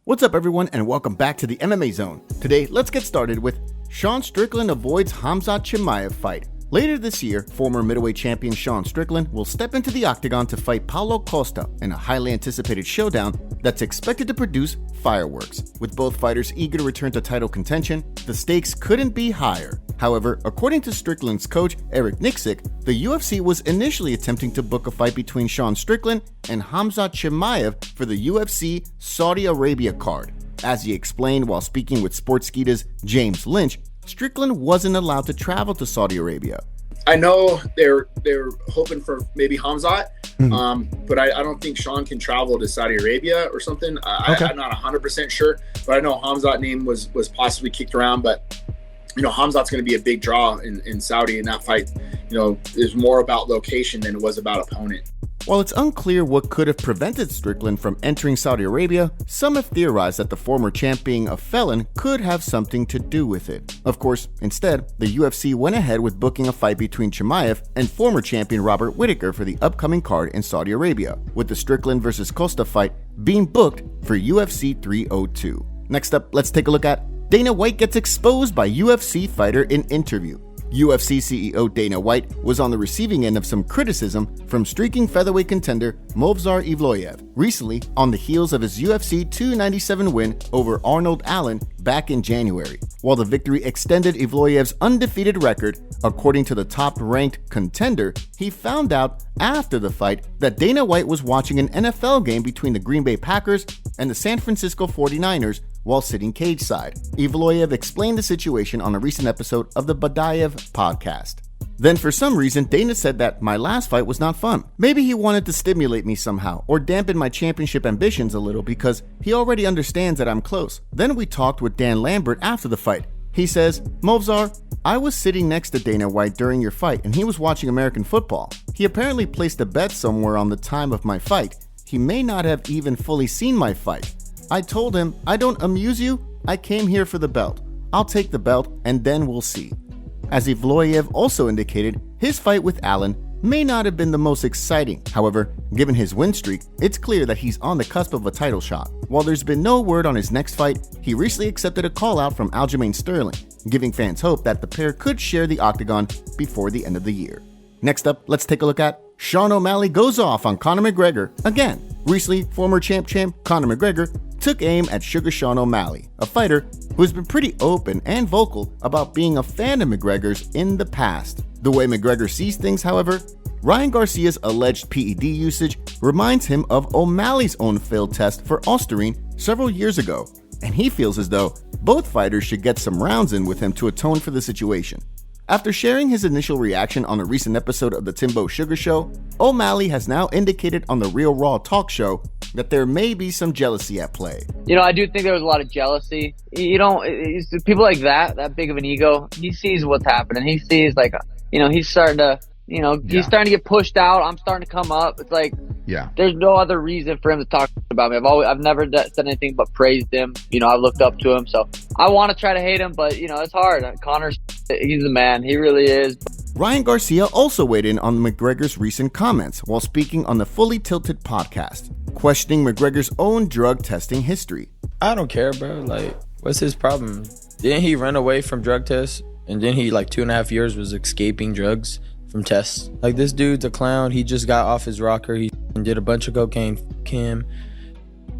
What's up everyone and welcome back to the MMA Zone. Today, let's get started with Sean Strickland avoids Khamzat Chimaev fight. Later this year, former middleweight champion Sean Strickland will step into the octagon to fight Paulo Costa in a highly anticipated showdown that's expected to produce fireworks. With both fighters eager to return to title contention, the stakes couldn't be higher. However, according to Strickland's coach, Eric Nixick, the UFC was initially attempting to book a fight between Sean Strickland and Khamzat Chimaev for the UFC Saudi Arabia card. As he explained while speaking with Sportskeeda's James Lynch, Strickland wasn't allowed to travel to Saudi Arabia. I know they're hoping for maybe Khamzat, but I don't think Sean can travel to Saudi Arabia or something. I'm not 100% sure, but I know Khamzat name was possibly kicked around. But Khamzat's going to be a big draw in Saudi in that fight. Is more about location than it was about opponent. While it's unclear what could have prevented Strickland from entering Saudi Arabia, some have theorized that the former champ being a felon could have something to do with it. Of course, instead, the UFC went ahead with booking a fight between Chimaev and former champion Robert Whittaker for the upcoming card in Saudi Arabia, with the Strickland vs. Costa fight being booked for UFC 302. Next up, let's take a look at Dana White gets exposed by UFC fighter in interview. UFC CEO Dana White was on the receiving end of some criticism from streaking featherweight contender Movsar Evloev recently on the heels of his UFC 297 win over Arnold Allen back in January. While the victory extended Evloev's undefeated record, according to the top-ranked contender, he found out after the fight that Dana White was watching an NFL game between the Green Bay Packers and the San Francisco 49ers while sitting cage side. Evloev explained the situation on a recent episode of the Badayev podcast. Then for some reason, Dana said that my last fight was not fun. Maybe he wanted to stimulate me somehow or dampen my championship ambitions a little because he already understands that I'm close. Then we talked with Dan Lambert after the fight. He says, Movsar, I was sitting next to Dana White during your fight and he was watching American football. He apparently placed a bet somewhere on the time of my fight. He may not have even fully seen my fight. I told him, I don't amuse you, I came here for the belt. I'll take the belt and then we'll see. As Evloev also indicated, his fight with Allen may not have been the most exciting. However, given his win streak, it's clear that he's on the cusp of a title shot. While there's been no word on his next fight, he recently accepted a call out from Aljamain Sterling, giving fans hope that the pair could share the octagon before the end of the year. Next up, let's take a look at Sean O'Malley goes off on Conor McGregor again. Recently, former champ Conor McGregor took aim at Sugar Sean O'Malley, a fighter who has been pretty open and vocal about being a fan of McGregor's in the past. The way McGregor sees things, however, Ryan Garcia's alleged PED usage reminds him of O'Malley's own failed test for Osterine several years ago, and he feels as though both fighters should get some rounds in with him to atone for the situation. After sharing his initial reaction on a recent episode of the Timbo Sugar Show, O'Malley has now indicated on the Real Raw talk show that there may be some jealousy at play. I do think there was a lot of jealousy. People like that big of an ego, he sees what's happening. He sees he's starting to, he's starting to get pushed out. I'm starting to come up. It's like, there's no other reason for him to talk about me. I've never said anything but praised him. I've looked up to him. So I want to try to hate him, but it's hard. Conor's, he's the man. He really is. Ryan Garcia also weighed in on McGregor's recent comments while speaking on the Fully Tilted podcast, questioning McGregor's own drug testing history. I don't care, bro. What's his problem? Didn't he run away from drug tests? And then he, 2.5 years was escaping drugs from tests. This dude's a clown. He just got off his rocker. He did a bunch of cocaine.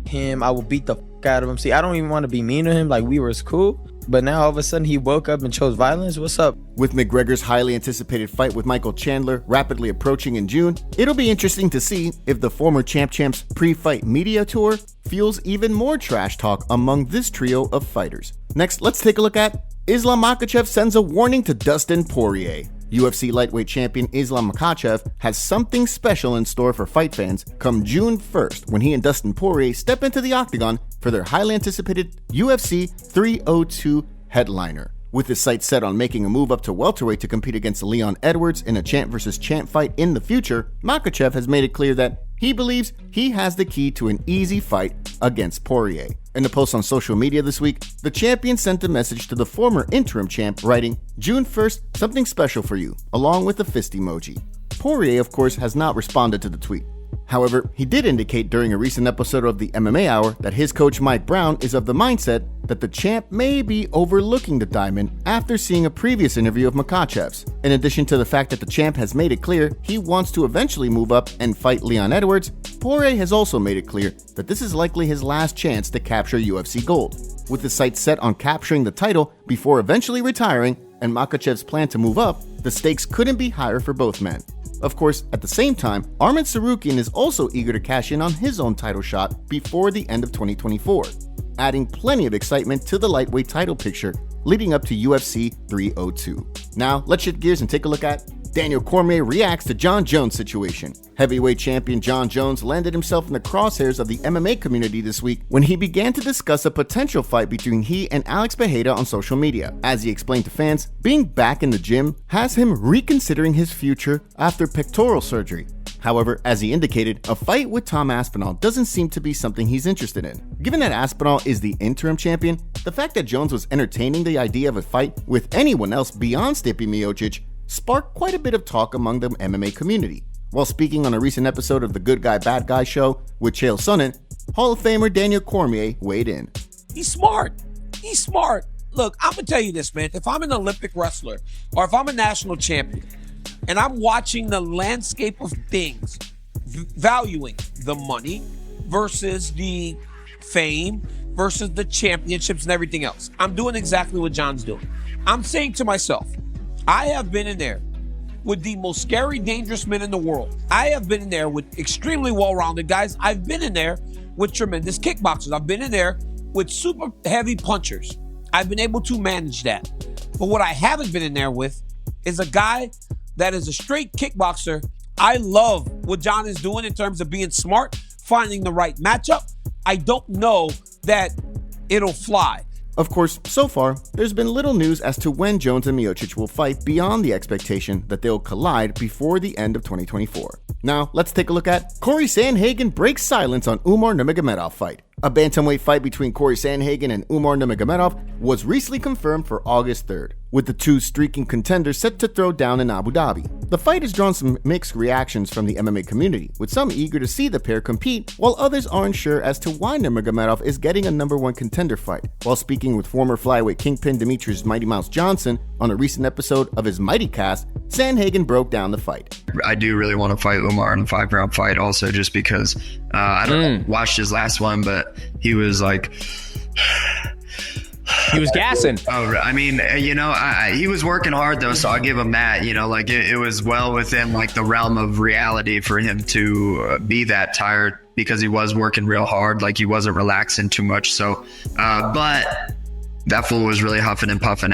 Him, I will beat the fuck out of him. See, I don't even want to be mean to him. We were cool. But now all of a sudden he woke up and chose violence? What's up? With McGregor's highly anticipated fight with Michael Chandler rapidly approaching in June, it'll be interesting to see if the former champ's pre-fight media tour fuels even more trash talk among this trio of fighters. Next, let's take a look at Islam Makhachev sends a warning to Dustin Poirier. UFC lightweight champion Islam Makhachev has something special in store for fight fans come June 1st when he and Dustin Poirier step into the octagon for their highly anticipated UFC 302 headliner. With his sights set on making a move up to welterweight to compete against Leon Edwards in a champ versus champ fight in the future, Makhachev has made it clear that he believes he has the key to an easy fight against Poirier. In a post on social media this week, the champion sent a message to the former interim champ writing, June 1st, something special for you, along with a fist emoji. Poirier, of course, has not responded to the tweet. However, he did indicate during a recent episode of the MMA Hour that his coach Mike Brown is of the mindset that the champ may be overlooking the diamond after seeing a previous interview of Makhachev's. In addition to the fact that the champ has made it clear he wants to eventually move up and fight Leon Edwards, Poirier has also made it clear that this is likely his last chance to capture UFC gold. With his sights set on capturing the title before eventually retiring and Makhachev's plan to move up, the stakes couldn't be higher for both men. Of course, at the same time, Arman Tsarukyan is also eager to cash in on his own title shot before the end of 2024, adding plenty of excitement to the lightweight title picture leading up to UFC 302. Now, let's shift gears and take a look at Daniel Cormier reacts to Jon Jones' situation. Heavyweight champion Jon Jones landed himself in the crosshairs of the MMA community this week when he began to discuss a potential fight between he and Alex Pereira on social media. As he explained to fans, being back in the gym has him reconsidering his future after pectoral surgery. However, as he indicated, a fight with Tom Aspinall doesn't seem to be something he's interested in. Given that Aspinall is the interim champion, the fact that Jones was entertaining the idea of a fight with anyone else beyond Stipe Miocic sparked quite a bit of talk among the MMA community. While speaking on a recent episode of the Good Guy Bad Guy show with Chael Sonnen, Hall of Famer Daniel Cormier weighed in. He's smart. He's smart. Look, I'm going to tell you this, man. If I'm an Olympic wrestler or if I'm a national champion and I'm watching the landscape of things, valuing the money versus the fame versus the championships and everything else, I'm doing exactly what Jon's doing. I'm saying to myself, I have been in there with the most scary, dangerous men in the world. I have been in there with extremely well-rounded guys. I've been in there with tremendous kickboxers. I've been in there with super heavy punchers. I've been able to manage that. But what I haven't been in there with is a guy that is a straight kickboxer. I love what Jon is doing in terms of being smart, finding the right matchup. I don't know that it'll fly. Of course, so far, there's been little news as to when Jones and Miocic will fight beyond the expectation that they'll collide before the end of 2024. Now, let's take a look at Cory Sandhagen breaks silence on Umar Nurmagomedov fight. A bantamweight fight between Cory Sandhagen and Umar Nurmagomedov was recently confirmed for August 3rd, with the two streaking contenders set to throw down in Abu Dhabi. The fight has drawn some mixed reactions from the MMA community, with some eager to see the pair compete, while others aren't sure as to why Nurmagomedov is getting a #1 contender fight. While speaking with former flyweight kingpin Demetrius Mighty Mouse Johnson on a recent episode of his Mighty Cast, Sandhagen broke down the fight. I do really want to fight Umar in a 5-round fight also, just because I watched his last one, but he was like... He was gassing. Oh, I mean, you know, he was working hard though, so I'll give him that. You know, like it was well within like the realm of reality for him to be that tired, because he was working real hard. Like he wasn't relaxing too much. So, but that fool was really huffing and puffing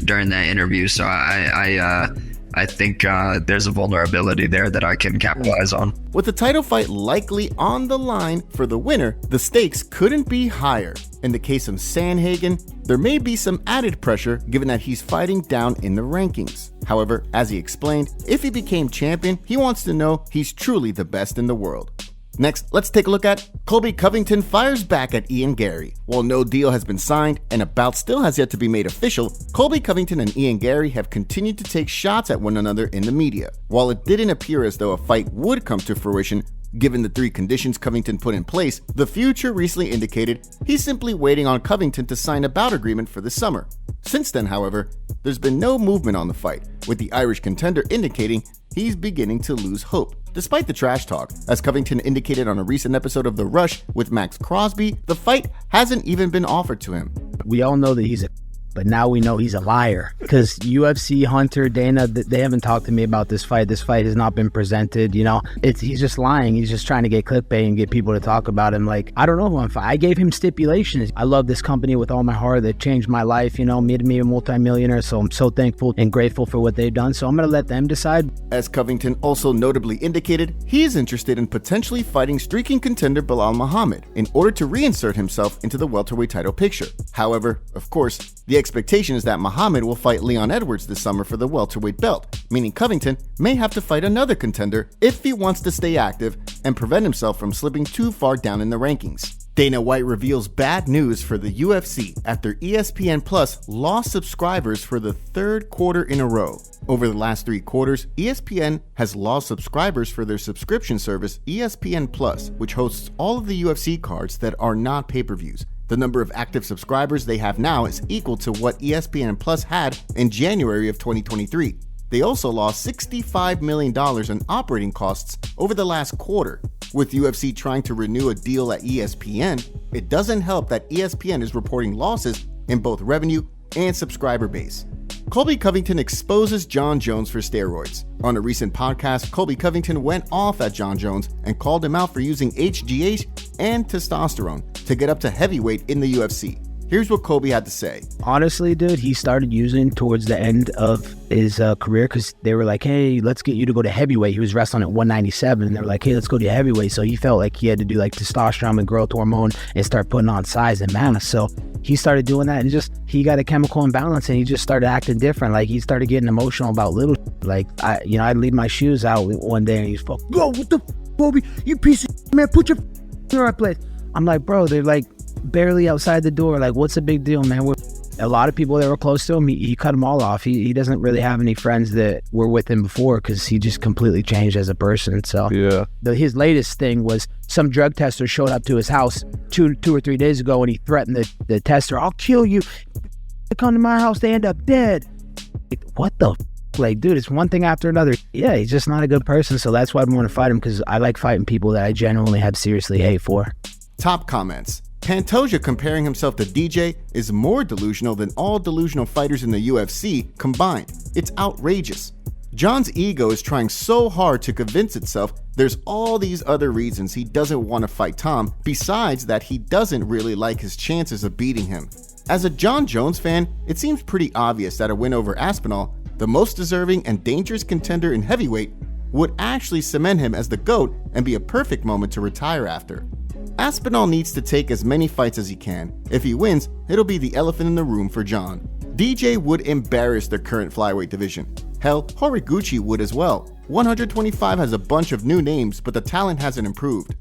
during that interview. So I think there's a vulnerability there that I can capitalize on. With the title fight likely on the line for the winner, the stakes couldn't be higher. In the case of Sandhagen, there may be some added pressure given that he's fighting down in the rankings. However, as he explained, if he became champion, he wants to know he's truly the best in the world. Next, let's take a look at Colby Covington fires back at Ian Garry. While no deal has been signed and a bout still has yet to be made official, Colby Covington and Ian Garry have continued to take shots at one another in the media. While it didn't appear as though a fight would come to fruition, given the 3 conditions Covington put in place, the Future recently indicated he's simply waiting on Covington to sign a bout agreement for the summer. Since then, however, there's been no movement on the fight, with the Irish contender indicating he's beginning to lose hope. Despite the trash talk, as Covington indicated on a recent episode of The Rush with Max Crosby, the fight hasn't even been offered to him. We all know that he's a but now we know he's a liar, because UFC, Hunter, Dana, they haven't talked to me about this fight. This fight has not been presented. You know, he's just lying. He's just trying to get clickbait and get people to talk about him. Like, I don't know who I'm fighting. I gave him stipulations. I love this company with all my heart. That changed my life, you know, made me a multimillionaire. So I'm so thankful and grateful for what they've done. So I'm going to let them decide. As Covington also notably indicated, he is interested in potentially fighting streaking contender Belal Muhammad in order to reinsert himself into the welterweight title picture. However, of course, the expectation is that Muhammad will fight Leon Edwards this summer for the welterweight belt, meaning Covington may have to fight another contender if he wants to stay active and prevent himself from slipping too far down in the rankings. Dana White reveals bad news for the UFC after ESPN Plus lost subscribers for the third quarter in a row. Over the last 3 quarters, ESPN has lost subscribers for their subscription service ESPN Plus, which hosts all of the UFC cards that are not pay-per-views. The number of active subscribers they have now is equal to what ESPN Plus had in January of 2023. They also lost $65 million in operating costs over the last quarter. With UFC trying to renew a deal at ESPN, it doesn't help that ESPN is reporting losses in both revenue and subscriber base. Colby Covington exposes Jon Jones for steroids. On a recent podcast, Colby Covington went off at Jon Jones and called him out for using HGH and testosterone to get up to heavyweight in the UFC. Here's what Colby had to say. Honestly, dude, he started using towards the end of his career because they were like, hey, let's get you to go to heavyweight. He was wrestling at 197, and they were like, hey, let's go to heavyweight. So he felt like he had to do like testosterone and growth hormone and start putting on size and mass. So he started doing that, and he got a chemical imbalance, and he just started acting different. Like, he started getting emotional about little like, I'd leave my shoes out one day, and he's fucking, yo, what the Colby, you piece of man, put your in the right place. I'm like, bro, they're like barely outside the door. Like, what's the big deal, man? A lot of people that were close to him, he cut them all off. He doesn't really have any friends that were with him before because he just completely changed as a person. So yeah, his latest thing was some drug tester showed up to his house two or 3 days ago, and he threatened the tester, I'll kill you. They come to my house, they end up dead. What the like, dude, it's one thing after another. Yeah, he's just not a good person. So that's why I want to fight him, because I like fighting people that I genuinely have seriously hate for. Top comments. Pantoja comparing himself to DJ is more delusional than all delusional fighters in the UFC combined. It's outrageous. Jon's ego is trying so hard to convince itself there's all these other reasons he doesn't want to fight Tom, besides that he doesn't really like his chances of beating him. As a Jon Jones fan, it seems pretty obvious that a win over Aspinall, the most deserving and dangerous contender in heavyweight, would actually cement him as the GOAT and be a perfect moment to retire after. Aspinall needs to take as many fights as he can. If he wins, it'll be the elephant in the room for Jon. DJ would embarrass the current flyweight division. Hell, Horiguchi would as well. 125 has a bunch of new names, but the talent hasn't improved.